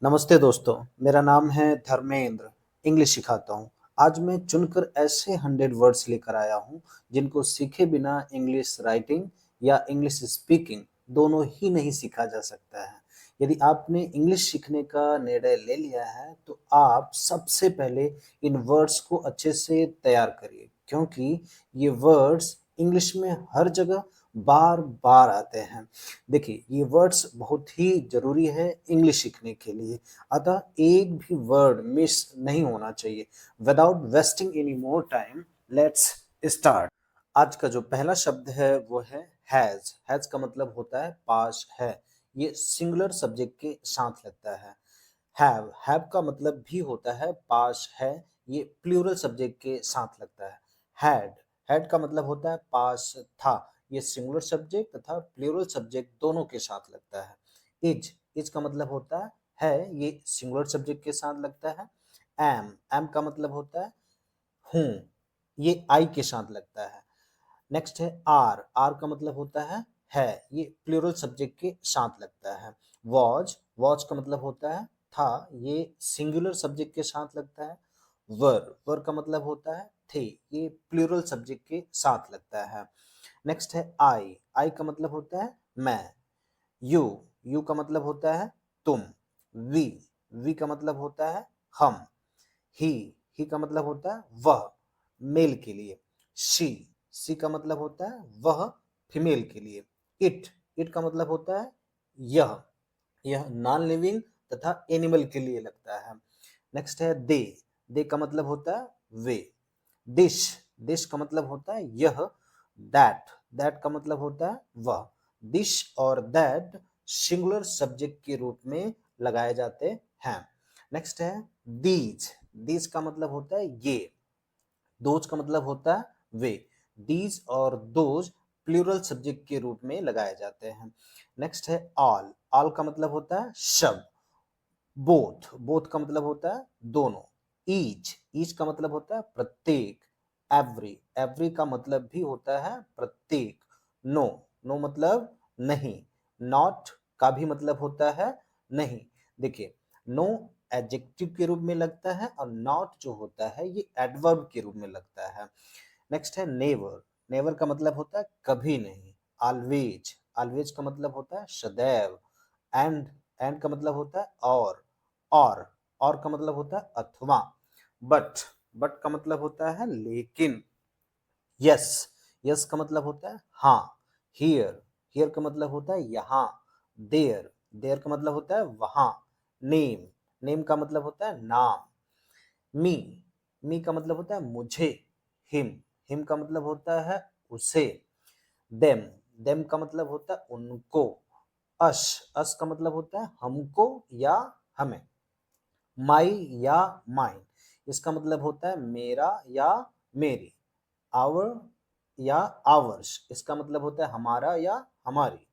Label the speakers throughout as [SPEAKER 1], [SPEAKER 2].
[SPEAKER 1] नमस्ते दोस्तों, मेरा नाम है धर्मेंद्र, इंग्लिश सिखाता हूँ। आज मैं चुनकर ऐसे 100 वर्ड्स लेकर आया हूँ, जिनको सीखे बिना इंग्लिश राइटिंग या इंग्लिश स्पीकिंग दोनों ही नहीं सीखा जा सकता है। यदि आपने इंग्लिश सीखने का निर्णय ले लिया है, तो आप सबसे पहले इन वर्ड्स को अच्छे से तैयार करिए, क्योंकि ये वर्ड्स इंग्लिश में हर जगह बार-बार आते हैं। देखिए, ये वर्ड्स बहुत ही ज़रूरी है इंग्लिश सीखने के लिए, अतः एक भी वर्ड मिस नहीं होना चाहिए। Without wasting any more time, let's start. आज का जो पहला शब्द है वो है हैज़। हैज़ का मतलब होता है पास है। ये सिंगुलर सब्जेक्ट के साथ लगता है। हैव का मतलब भी होता है पास है। ये प्लूरल सब्जेक्ट के साथ लगता है। हैड हैड का मतलब होता है पास था। ये सिंगुलर सब्जेक्ट तथा प्लूरल सब्जेक्ट दोनों के साथ लगता है। इज का मतलब होता है ये सिंगुलर सब्जेक्ट के साथ लगता है। एम का मतलब होता है हूँ, ये आई के साथ लगता है। नेक्स्ट है आर का मतलब होता है, ये प्लूरल सब्जेक्ट के साथ लगता है। वॉज का मतलब होता है था, ये सिंगुलर सब्जेक्ट के साथ लगता है। वर का मतलब होता है थे, ये प्लूरल सब्जेक्ट के साथ लगता है। नेक्स्ट है आई का मतलब होता है मैं। यू यू का मतलब होता है तुम। वी वी का मतलब होता है हम। ही ही का मतलब होता है वह, मेल के लिए। शी का मतलब होता है वह, फीमेल के लिए। इट का मतलब होता है यह नॉन लिविंग तथा एनिमल के लिए लगता है। नेक्स्ट है दे का मतलब होता है वे। डिश डिश का मतलब होता है यह। दैट का मतलब होता है वह। डिश और दैट सिंगुलर सब्जेक्ट के रूप में लगाए जाते हैं। नेक्स्ट है दीज दीज का मतलब होता है ये। दोज का मतलब होता है वे। दीज और दोज प्लूरल सब्जेक्ट के रूप में लगाए जाते हैं। नेक्स्ट है ऑल ऑल का मतलब होता है सब। बोथ का मतलब होता है दोनों। ईच का मतलब होता है प्रत्येक। एवरी का मतलब भी होता है प्रत्येक। नो नो मतलब नहीं। नॉट का भी मतलब होता है नहीं। देखिए, नो एडजेक्टिव के रूप में लगता है और नॉट जो होता है ये एडवर्ब के रूप में लगता है। नेक्स्ट है नेवर नेवर का मतलब होता है कभी नहीं। ऑलवेज ऑलवेज का मतलब होता है सदैव। एंड का मतलब होता है और और का मतलब होता है अथवा। बट बट का मतलब होता है लेकिन। यस यस का मतलब होता है हाँ। हियर हियर का मतलब होता है यहाँ। देयर का मतलब होता है वहां। नेम नेम का मतलब होता है नाम। मी मी का मतलब होता है मुझे। हिम हिम का मतलब होता है उसे। देम देम का मतलब होता है उनको। अस का मतलब होता है हमको या हमें। माई या माइन इसका मतलब होता है मेरा या मेरी। आवर या आवर्स इसका मतलब होता है हमारा या हमारी।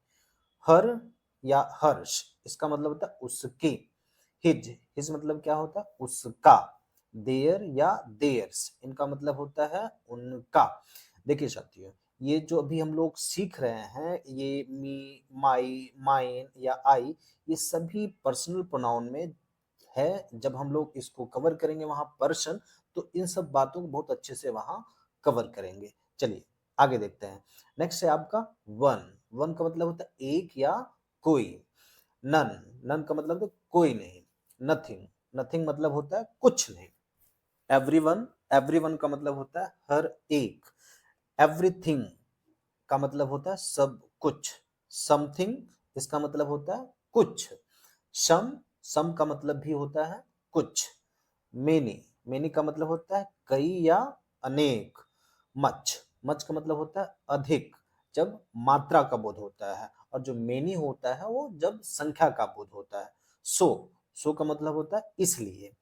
[SPEAKER 1] हर या हर्ष इसका मतलब होता है उसकी। हिज मतलब क्या होता है उसका। देयर या देयर्स इनका मतलब होता है उनका। देखिए साथियों, ये जो अभी हम लोग सीख रहे हैं, ये मी, माई, माइन या आई, ये सभी पर्सनल प्रोनाउन में है। जब हम लोग इसको कवर करेंगे वहां पर्सन, तो इन सब बातों को बहुत अच्छे से वहां कवर करेंगे। चलिए आगे देखते हैं। नेक्स्ट है आपका वन। वन का मतलब होता है एक या कोई। नन नन का मतलब होता है कोई नहीं। नथिंग नथिंग मतलब होता है कुछ नहीं। एवरीवन एवरीवन का मतलब होता है हर एक। एवरीथिंग का मतलब होता है सब कुछ। समथिंग इसका मतलब होता है कुछ। सम का मतलब भी होता है कुछ। मेनी मेनी का मतलब होता है कई या अनेक। मच का मतलब होता है अधिक, जब मात्रा का बोध होता है। और जो मेनी होता है वो जब संख्या का बोध होता है। सो सो का मतलब होता है इसलिए।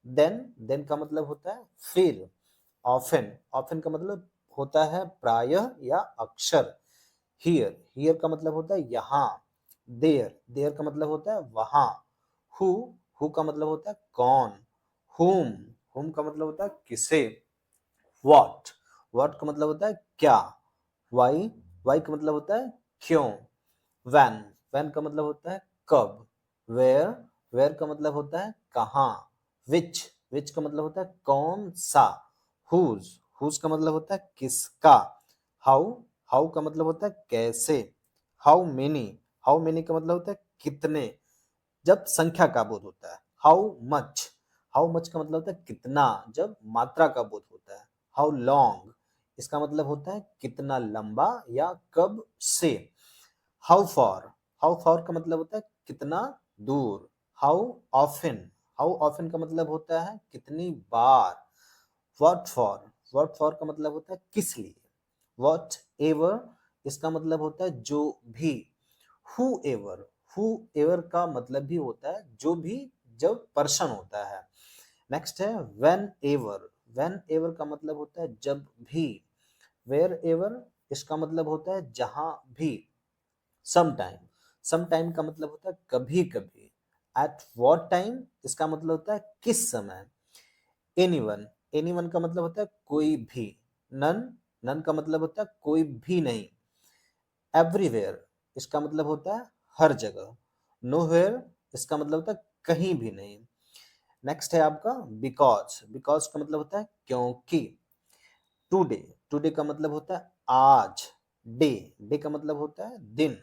[SPEAKER 1] देन का मतलब होता है फिर। ऑफन ऑफन का मतलब होता है प्रायः या अक्सर। हियर का मतलब होता है यहाँ। देयर का मतलब होता है वहां। हु हु का मतलब होता है कौन। हुम हुम का मतलब होता है किसे। व्हाट व्हाट का मतलब होता है क्या। वाई वाई का मतलब होता है क्यों। वैन वैन का मतलब होता है कब। वेयर वेयर का मतलब होता है कहाँ, विच का मतलब होता है कौन सा, हुज का मतलब होता है किसका, हाउ हाउ का मतलब होता है कैसे, हाउ मेनी का मतलब होता है कितने, जब संख्या का बोध होता है। हाउ मच का मतलब होता है कितना, जब मात्रा का बोध होता है। हाउ लॉन्ग, इसका मतलब होता है कितना लंबा या कब से। हाउ फॉर, हाउ फॉर का मतलब होता है कितना दूर। हाउ ऑफन, हाउ ऑफन का मतलब होता है कितनी बार। व्हाट फॉर, व्हाट फॉर का मतलब होता है किस लिए। व्हाट एवर, इसका मतलब होता है जो भी। हु एवर, हु एवर का मतलब भी होता है जो भी, जब पर्सन होता है। नेक्स्ट है व्हेन एवर का मतलब होता है जब भी। वेयर एवर, इसका मतलब होता है जहां भी। समटाइम, समटाइम का मतलब होता है कभी कभी। एट व्हाट टाइम, इसका मतलब होता है किस समय। एनीवन, एनीवन का मतलब होता है कोई भी। नन, नन का मतलब होता है कोई भी नहीं। एवरीवेयर, इसका मतलब होता है हर जगह। नोवेयर, इसका मतलब होता है कहीं भी नहीं। नेक्स्ट है आपका बिकॉज, बिकॉज का मतलब होता है क्योंकि। टुडे, टुडे का मतलब होता है आज। डे, डे का मतलब होता है दिन।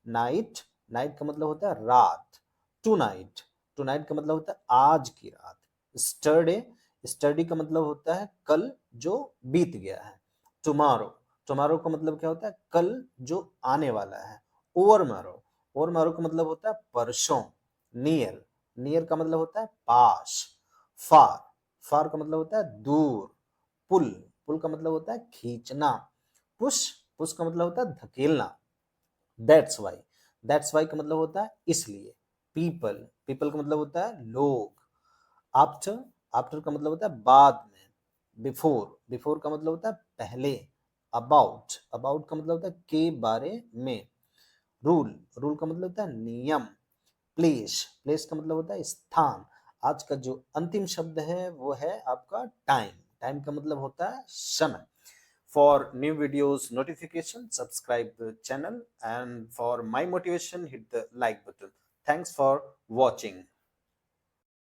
[SPEAKER 1] नाइट, नाइट का मतलब होता है रात। टू नाइट, टू नाइट का मतलब होता है आज की रात। स्टरडे, स्टडी का मतलब होता है कल जो बीत गया है। टुमारो, टुमारो का मतलब क्या होता है कल जो आने वाला है। ओवरमारो, ओवरमारो का मतलब होता है परसों। नियर, नियर का मतलब होता है पास। फार, फार का मतलब होता है दूर। पुल, पुल का मतलब होता है खींचना। पुश, पुश का मतलब होता है धकेलना। दैट्स वाई, दैट्स वाई का मतलब होता है इसलिए। पीपल, पीपल का मतलब होता है लोग। आफ्टर, आफ्टर का मतलब होता है बाद में। बिफोर, बिफोर का मतलब होता है पहले। अबाउट, अबाउट का मतलब होता है के बारे में। रूल, रूल का मतलब होता है नियम। प्लेस, प्लेस का मतलब होता है स्थान। आज का जो अंतिम शब्द है वो है आपका टाइम, टाइम का मतलब होता है समय। For new videos notification, subscribe the channel, and for my motivation hit the like button. Thanks for watching.